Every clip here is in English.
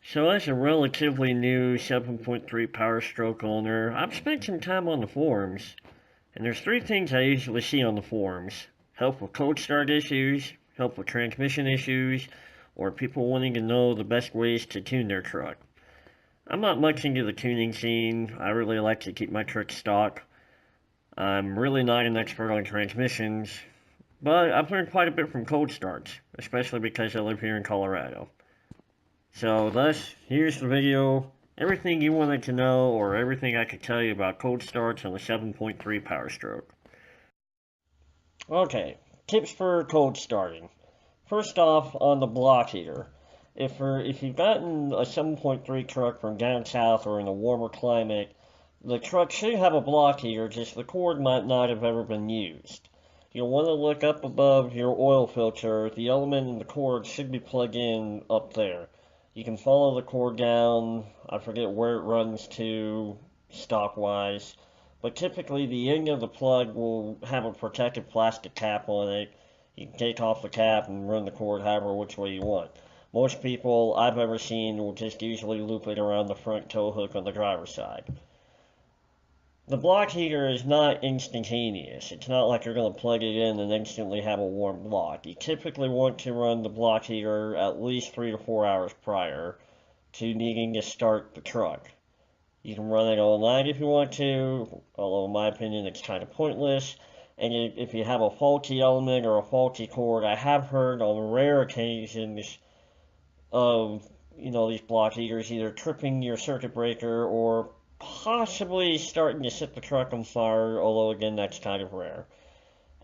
So as a relatively new 7.3 Powerstroke owner, I've spent some time on the forums, and there's three things I usually see on the forums. Help with cold start issues, help with transmission issues, or people wanting to know the best ways to tune their truck. I'm not much into the tuning scene. I really like to keep my truck stock. I'm really not an expert on transmissions, but I've learned quite a bit from cold starts, especially because I live here in Colorado. So thus, here's the video. Everything you wanted to know, or everything I could tell you about cold starts on the 7.3 Powerstroke. Okay, tips for cold starting. First off, on the block heater. If you've gotten a 7.3 truck from down south or in a warmer climate, the truck should have a block heater, just the cord might not have ever been used. You'll want to look up above your oil filter. The element in the cord should be plugged in up there. You can follow the cord down. I forget where it runs to stock wise, but typically the end of the plug will have a protective plastic cap on it. You can take off the cap and run the cord however which way you want. Most people I've ever seen will just usually loop it around the front tow hook on the driver's side. The block heater is not instantaneous. It's not like you're going to plug it in and instantly have a warm block. You typically want to run the block heater at least 3 to 4 hours prior to needing to start the truck. You can run it all night if you want to, although in my opinion it's kind of pointless. And if you have a faulty element or a faulty cord, I have heard on rare occasions of these block heaters either tripping your circuit breaker or possibly starting to set the truck on fire, although again that's kind of rare.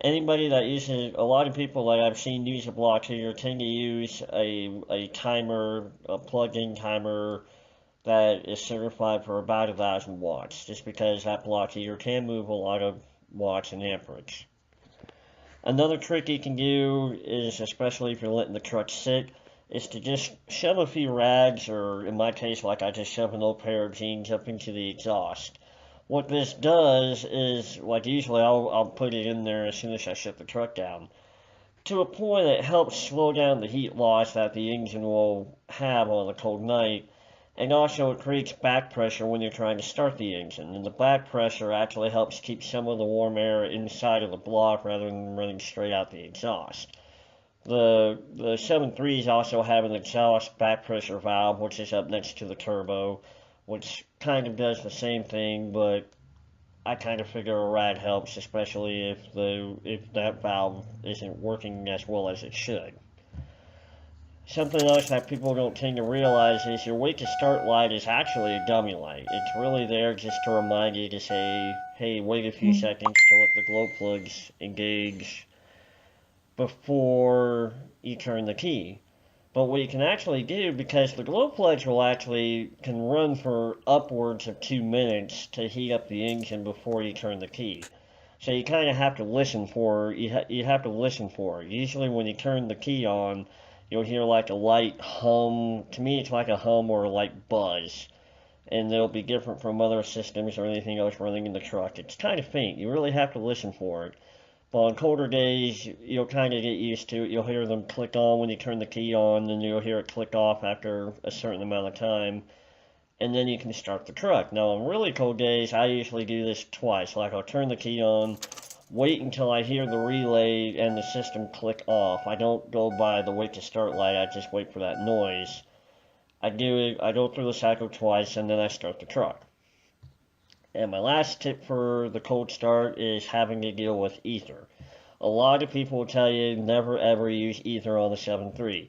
Anybody that uses, a lot of people that I've seen use a block heater tend to use a timer, a plug-in timer that is certified for about 1,000 watts, just because that block heater can move a lot of watts and amperage. Another trick you can do is, especially if you're letting the truck sit, is to just shove a few rags, or in my case, like I just shove an old pair of jeans up into the exhaust. What this does is, like usually I'll put it in there as soon as I shut the truck down. To a point, it helps slow down the heat loss that the engine will have on a cold night, and also it creates back pressure when you're trying to start the engine, and the back pressure actually helps keep some of the warm air inside of the block rather than running straight out the exhaust. The 7.3s also have an exhaust back pressure valve, which is up next to the turbo, which kind of does the same thing, but I kind of figure a rag helps, especially if that valve isn't working as well as it should. Something else that people don't tend to realize is your wait to start light is actually a dummy light. It's really there just to remind you to say, hey, wait a few seconds to let the glow plugs engage before you turn the key. But what you can actually do, because the glow plugs can run for upwards of 2 minutes to heat up the engine before you turn the key. So you kind of have to listen for you have to listen for it. Usually when you turn the key on, you'll hear like a light hum. To me, it's like a hum or a light buzz, and they'll be different from other systems or anything else running in the truck. It's kind of faint. You really have to listen for it. But on colder days, you'll kind of get used to it. You'll hear them click on when you turn the key on, and you'll hear it click off after a certain amount of time, and then you can start the truck. Now, on really cold days, I usually do this twice. Like, I'll turn the key on, wait until I hear the relay and the system click off. I don't go by the wait to start light, I just wait for that noise. I go through the cycle twice, and then I start the truck. And my last tip for the cold start is having to deal with ether. A lot of people will tell you never ever use ether on the 7.3.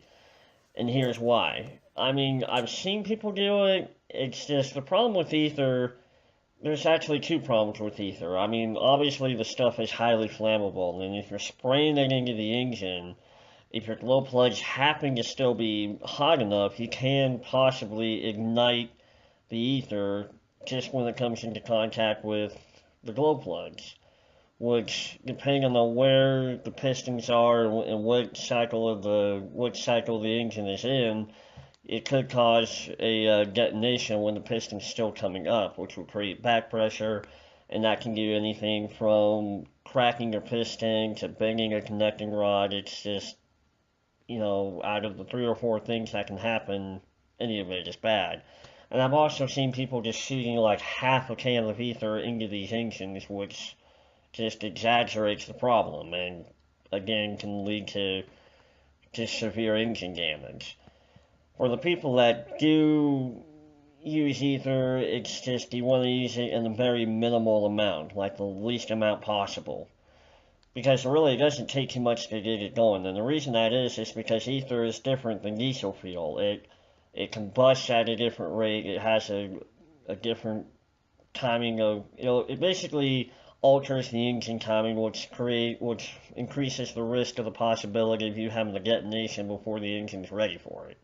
And here's why. I mean, I've seen people do it. It's just the problem with ether, there's actually two problems with ether. I mean, obviously the stuff is highly flammable, and if you're spraying it into the engine, if your glow plugs happen to still be hot enough, you can possibly ignite the ether just when it comes into contact with the glow plugs, which, depending on where the pistons are and what cycle the engine is in, it could cause a detonation when the piston's still coming up, which will create back pressure, and that can do anything from cracking your piston to bending a connecting rod. It's just, out of the 3 or 4 things that can happen, any of it is bad. And I've also seen people just shooting like half a can of ether into these engines, which just exaggerates the problem and again can lead to just severe engine damage. For the people that do use ether, it's just you want to use it in a very minimal amount, like the least amount possible. Because really it doesn't take too much to get it going. And the reason that is because ether is different than diesel fuel. It combusts at a different rate. It has a different timing of, it basically alters the engine timing, which increases the risk of the possibility of you having a detonation before the engine's ready for it.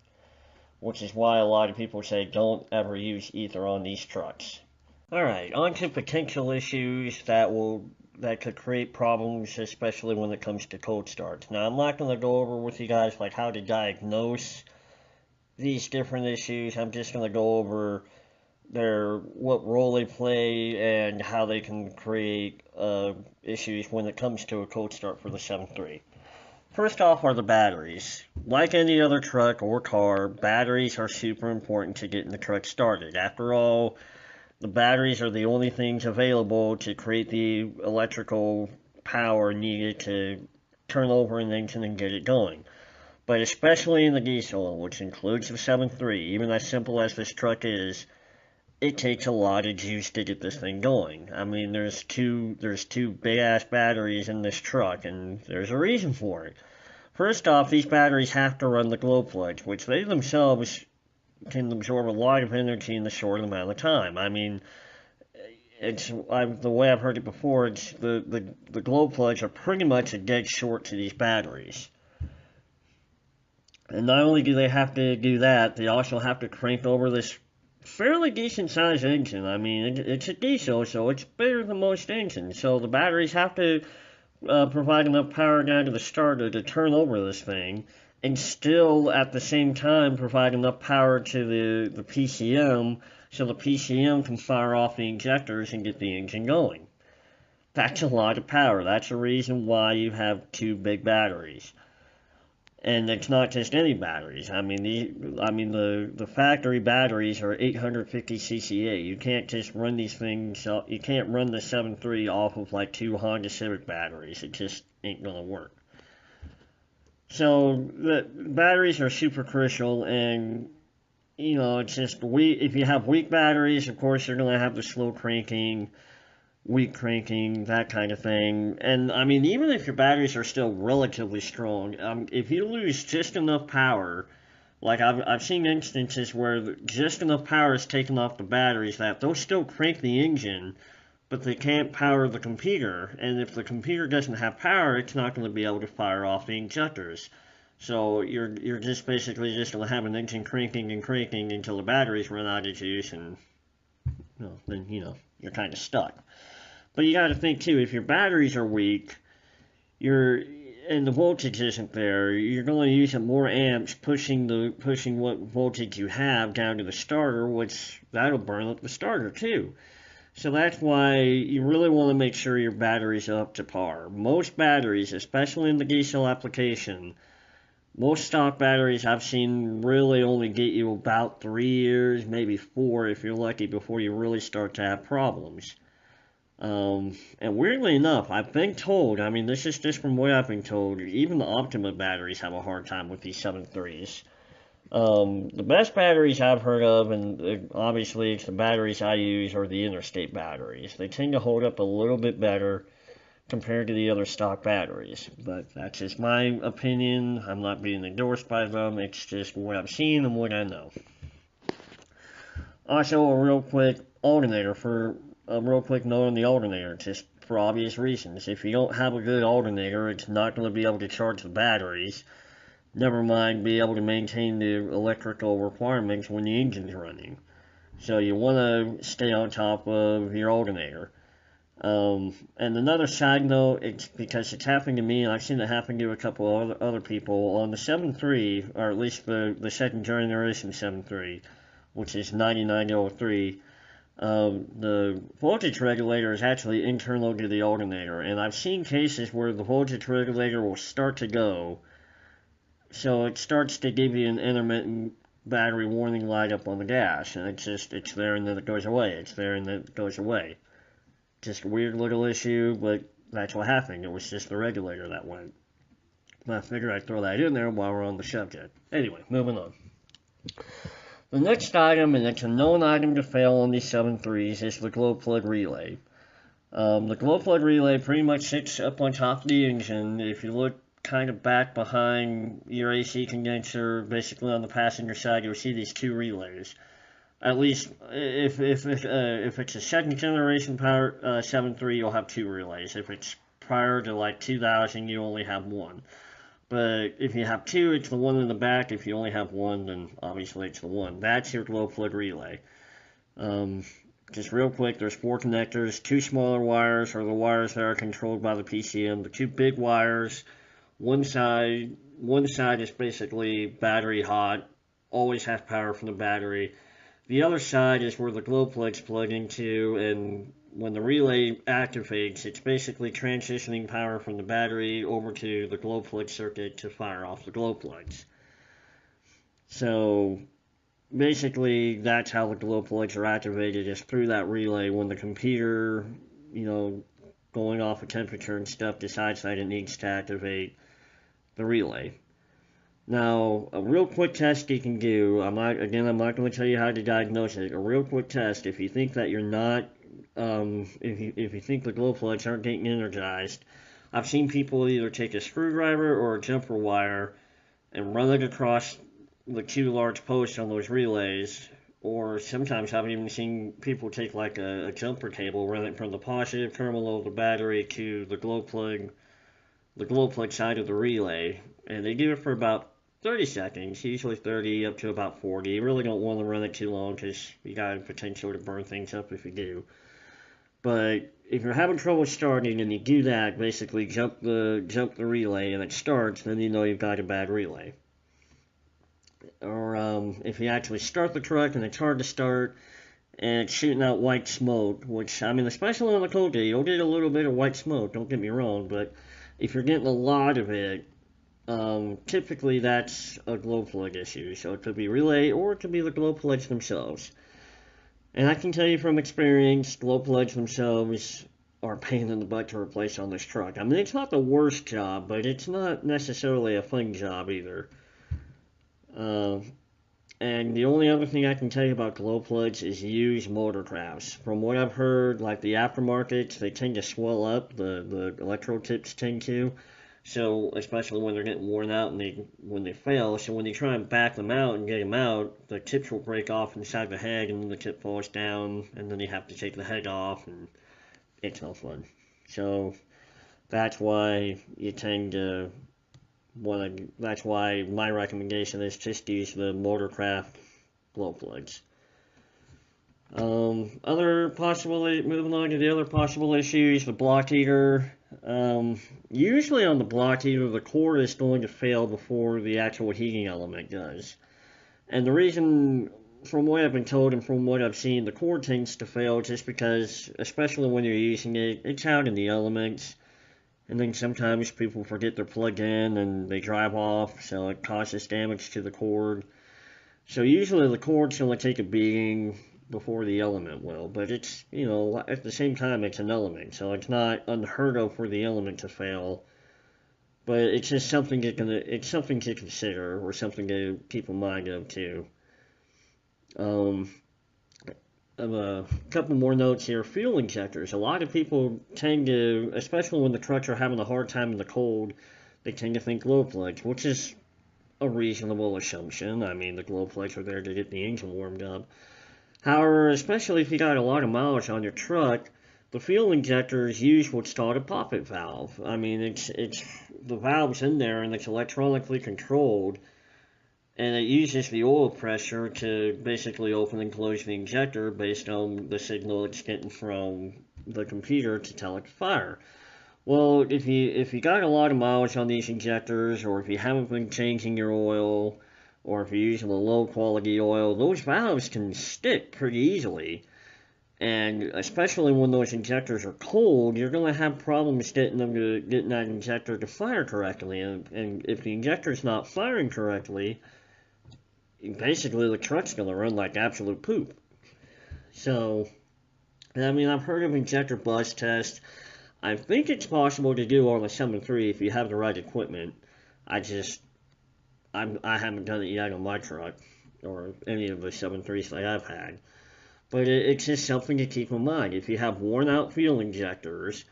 Which is why a lot of people say don't ever use ether on these trucks. Alright, on to potential issues that could create problems, especially when it comes to cold starts. Now, I'm not going to go over with you guys like how to diagnose these different issues. I'm just going to go over what role they play and how they can create issues when it comes to a cold start for the 7.3. First off are the batteries. Like any other truck or car, batteries are super important to getting the truck started. After all, the batteries are the only things available to create the electrical power needed to turn over an engine and get it going. But especially in the diesel, which includes the 7.3, even as simple as this truck is, it takes a lot of juice to get this thing going. I mean, there's two big-ass batteries in this truck, and there's a reason for it. First off, these batteries have to run the glow plugs, which they themselves can absorb a lot of energy in a short amount of time. I mean, the way I've heard it before, it's the glow plugs are pretty much a dead short to these batteries. And not only do they have to do that, they also have to crank over this fairly decent sized engine. I mean, it's a diesel, so it's bigger than most engines. So the batteries have to provide enough power down to the starter to turn over this thing, and still at the same time provide enough power to the PCM so the PCM can fire off the injectors and get the engine going. That's a lot of power. That's the reason why you have two big batteries. And it's not just any batteries. I mean, the factory batteries are 850 cca. You can't just run these things. You can't run the 7.3 off of like two Honda Civic batteries. It just ain't gonna work. So the batteries are super crucial, and it's just if you have weak batteries, of course you're gonna have the slow cranking, weak cranking, that kind of thing. And I mean, even if your batteries are still relatively strong, if you lose just enough power, like I've seen instances where just enough power is taken off the batteries that they'll still crank the engine, but they can't power the computer, and if the computer doesn't have power, it's not going to be able to fire off the injectors. So you're just basically just going to have an engine cranking and cranking until the batteries run out of juice, and then you're kind of stuck. But you got to think too, if your batteries are weak, and the voltage isn't there, you're going to use up more amps pushing what voltage you have down to the starter, which that'll burn up the starter too. So that's why you really want to make sure your batteries are up to par. Most batteries, especially in the diesel application, most stock batteries I've seen really only get you about 3 years, maybe 4 if you're lucky, before you really start to have problems. And weirdly enough, I've been told, I mean, this is just from what I've been told, even the Optima batteries have a hard time with these 7.3s. The best batteries I've heard of, and obviously it's the batteries I use, are the interstate batteries. They tend to hold up a little bit better compared to the other stock batteries, but that's just my opinion. I'm not being endorsed by them. It's just what I've seen and what I know. Also, a real quick note on the alternator, just for obvious reasons. If you don't have a good alternator, it's not going to be able to charge the batteries. Never mind be able to maintain the electrical requirements when the engine's running. So you want to stay on top of your alternator. And another side note, it's because it's happened to me, and I've seen it happen to a couple other people, on the 7.3, or at least the second generation 7.3, which is 9903, the voltage regulator is actually internal to the alternator, and I've seen cases where the voltage regulator will start to go, so it starts to give you an intermittent battery warning light up on the gas, and it's there and then it goes away. It's there and then it goes away. Just a weird little issue, but that's what happened. It was just the regulator that went. And I figured I'd throw that in there while we're on the subject. Anyway, moving on. The next item, and it's a known item to fail on these 7.3s, is the glow plug relay. The glow plug relay pretty much sits up on top of the engine. If you look kind of back behind your AC condenser, basically on the passenger side, you'll see these two relays. At least if it's a second generation Power 7.3, you'll have two relays. If it's prior to like 2000, you only have one. But if you have two, it's the one in the back. If you only have one, then obviously it's the one. That's your glow plug relay. Just real quick, there's 4 connectors. 2 smaller wires are the wires that are controlled by the PCM. The 2 big wires, one side is basically battery hot, always have power from the battery. The other side is where the glow plugs plug into, and when the relay activates, it's basically transitioning power from the battery over to the glow plug circuit to fire off the glow plugs. So basically, that's how the glow plugs are activated, is through that relay when the computer, going off of temperature and stuff, decides that it needs to activate the relay. Now, a real quick test you can do, I'm not going to tell you how to diagnose it. A real quick test, if you think that you're not, if you think the glow plugs aren't getting energized, I've seen people either take a screwdriver or a jumper wire and run it across the 2 large posts on those relays, or sometimes I've even seen people take like a jumper cable, run it from the positive terminal of the battery to the glow plug side of the relay, and they do it for about 30 seconds, usually 30 up to about 40. You really don't want to run it too long because you got a potential to burn things up if you do. But if you're having trouble starting and you do that, basically jump the relay and it starts, then you know you've got a bad relay. Or if you actually start the truck and it's hard to start and it's shooting out white smoke, which, especially on a cold day, you'll get a little bit of white smoke, don't get me wrong, but if you're getting a lot of it, typically that's a glow plug issue. So it could be relay or it could be the glow plugs themselves. And I can tell you from experience, glow plugs themselves are a pain in the butt to replace on this truck. It's not the worst job, but it's not necessarily a fun job either. And the only other thing I can tell you about glow plugs is used motor crafts. From what I've heard, like the aftermarkets, they tend to swell up, the electrode tips tend to. So, especially when they're getting worn out and when they fail, so when you try and back them out and get them out, the tips will break off inside the head and then the tip falls down, and then you have to take the head off, and it's no fun. So, that's why you tend to that's why my recommendation is just use the Motorcraft glow plugs. Moving on to the other possible issues, the block heater. Usually on the block heater, the cord is going to fail before the actual heating element does. And the reason, from what I've been told and from what I've seen, the cord tends to fail just because, especially when you're using it, it's out in the elements. And then sometimes people forget they're plugged in and they drive off, so it causes damage to the cord. So usually the cord's going to take a beating before the element will, but it's, at the same time it's an element, so it's not unheard of for the element to fail. But it's just something it's something to consider, or something to keep in mind of too. A couple more notes here. Fuel injectors. A lot of people tend to, especially when the trucks are having a hard time in the cold, they tend to think glow plugs, which is a reasonable assumption. The glow plugs are there to get the engine warmed up. However, especially if you got a lot of mileage on your truck, the fuel injectors use what's called a poppet valve. It's the valve's in there and it's electronically controlled, and it uses the oil pressure to basically open and close the injector based on the signal it's getting from the computer to tell it to fire. Well, if you got a lot of mileage on these injectors, or if you haven't been changing your oil, or if you're using a low quality oil, those valves can stick pretty easily. And especially when those injectors are cold, you're going to have problems getting that injector to fire correctly. And if the injector's not firing correctly, basically the truck's going to run like absolute poop. So, I mean, I've heard of injector buzz test. I think it's possible to do on a 7.3 if you have the right equipment. I haven't done it yet on my truck or any of the 7.3s that I've had. But it's just something to keep in mind. If you have worn out fuel injectors,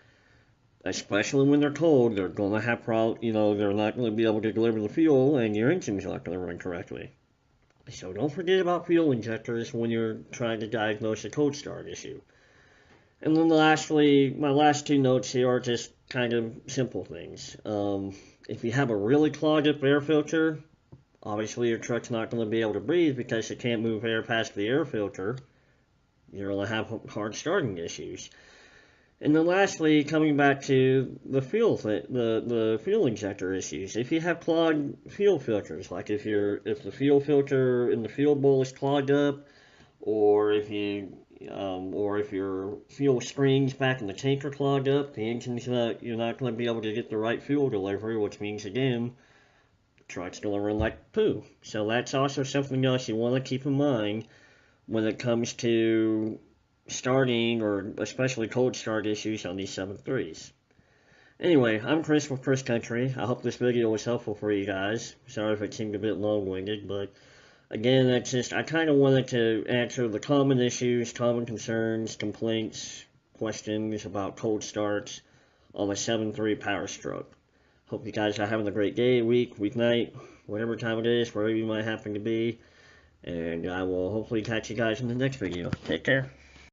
especially when they're cold, they're going to have they're not going to be able to deliver the fuel and your engine's not going to run correctly. So don't forget about fuel injectors when you're trying to diagnose a cold start issue. And then lastly, my last two notes here are just kind of simple things. If you have a really clogged up air filter, obviously your truck's not going to be able to breathe because it can't move air past the air filter. You're going to have hard starting issues. And then lastly, coming back to the the fuel injector issues. If you have clogged fuel filters, like if the fuel filter in the fuel bowl is clogged up, or if your fuel springs back in the tank are clogged up, you're not going to be able to get the right fuel delivery, which means again, the truck's going to run like poo. So that's also something else you want to keep in mind when it comes to starting or especially cold start issues on these 7.3s. Anyway, I'm Chris with Chris Country. I hope this video was helpful for you guys. Sorry if it seemed a bit long-winded, but again, I kind of wanted to answer the common issues, common concerns, complaints, questions about cold starts on a 7.3 Powerstroke. Hope you guys are having a great day, week, weeknight, whatever time it is, wherever you might happen to be. And I will hopefully catch you guys in the next video. Take care.